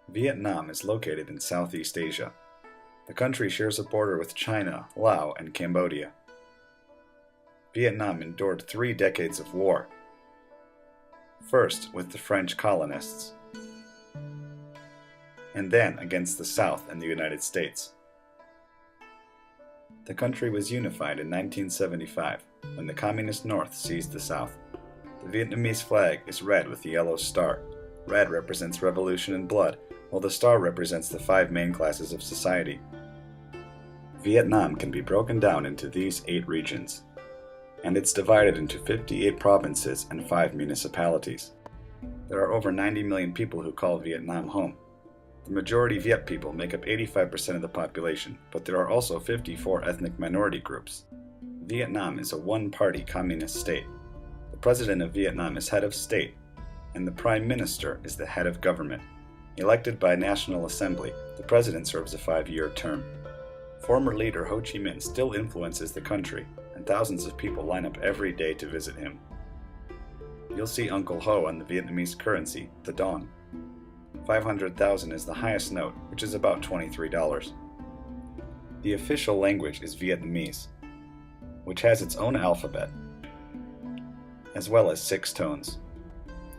Vietnam is located in Southeast Asia. The country shares a border with China, Laos, and Cambodia. Vietnam endured 3 decades of war. First with the French colonists, and then against the South and the United States. The country was unified in 1975 when the Communist North seized the South. The Vietnamese flag is red with a yellow star. Red represents revolution and blood, while the star represents the 5 main classes of society. Vietnam can be broken down into these 8 regions, and it's divided into 58 provinces and 5 municipalities. There are over 90 million people who call Vietnam home. The majority Viet people make up 85% of the population, but there are also 54 ethnic minority groups. Vietnam is a one-party communist state. The president of Vietnam is head of state, and the prime minister is the head of government. Elected by National Assembly, the president serves a 5-year term. Former leader Ho Chi Minh still influences the country, and thousands of people line up every day to visit him. You'll see Uncle Ho on the Vietnamese currency, the dong. 500,000 is the highest note, which is about $23. The official language is Vietnamese, which has its own alphabet, as well as 6 tones.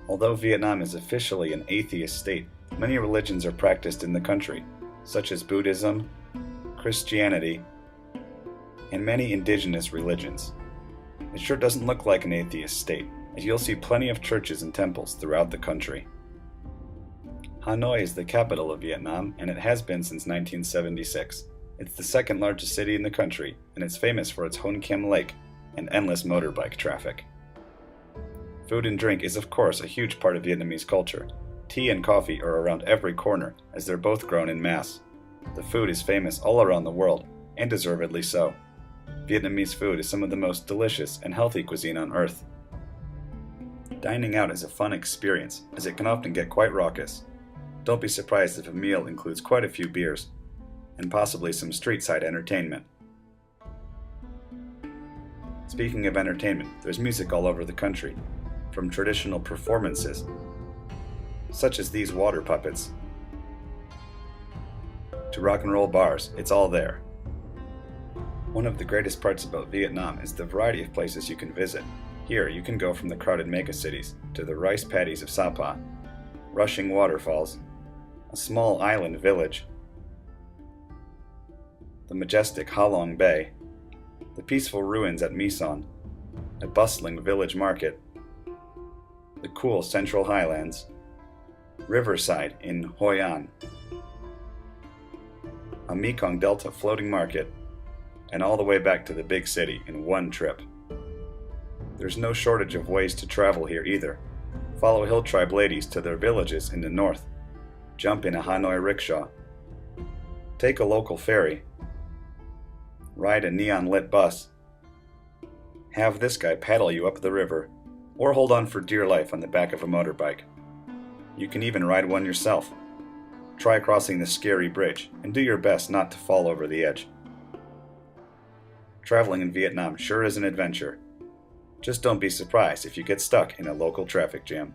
Although Vietnam is officially an atheist state, many religions are practiced in the country, such as Buddhism, Christianity, and many indigenous religions. It sure doesn't look like an atheist state, as you'll see plenty of churches and temples throughout the country. Hanoi is the capital of Vietnam, and it has been since 1976. It's the second largest city in the country, and it's famous for its Hon Kem Lake and endless motorbike traffic. Food and drink is of course a huge part of Vietnamese culture. Tea and coffee are around every corner, as they're both grown in mass. The food is famous all around the world, and deservedly so. Vietnamese food is some of the most delicious and healthy cuisine on earth. Dining out is a fun experience, as it can often get quite raucous. Don't be surprised if a meal includes quite a few beers, and possibly some street-side entertainment. Speaking of entertainment, there's music all over the country, from traditional performances, such as these water puppets, to rock and roll bars. It's all there. One of the greatest parts about Vietnam is the variety of places you can visit. Here you can go from the crowded megacities to the rice paddies of Sapa, rushing waterfalls, a small island village, the majestic Ha Long Bay, the peaceful ruins at My Son, a bustling village market, the cool Central Highlands, Riverside in Hoi An, a Mekong Delta floating market, and all the way back to the big city in one trip. There's no shortage of ways to travel here either. Follow Hill Tribe ladies to their villages in the north. Jump in a Hanoi rickshaw. Take a local ferry. Ride a neon-lit bus. Have this guy paddle you up the river, or hold on for dear life on the back of a motorbike. You can even ride one yourself. Try crossing the scary bridge, and do your best not to fall over the edge. Traveling in Vietnam sure is an adventure. Just don't be surprised if you get stuck in a local traffic jam.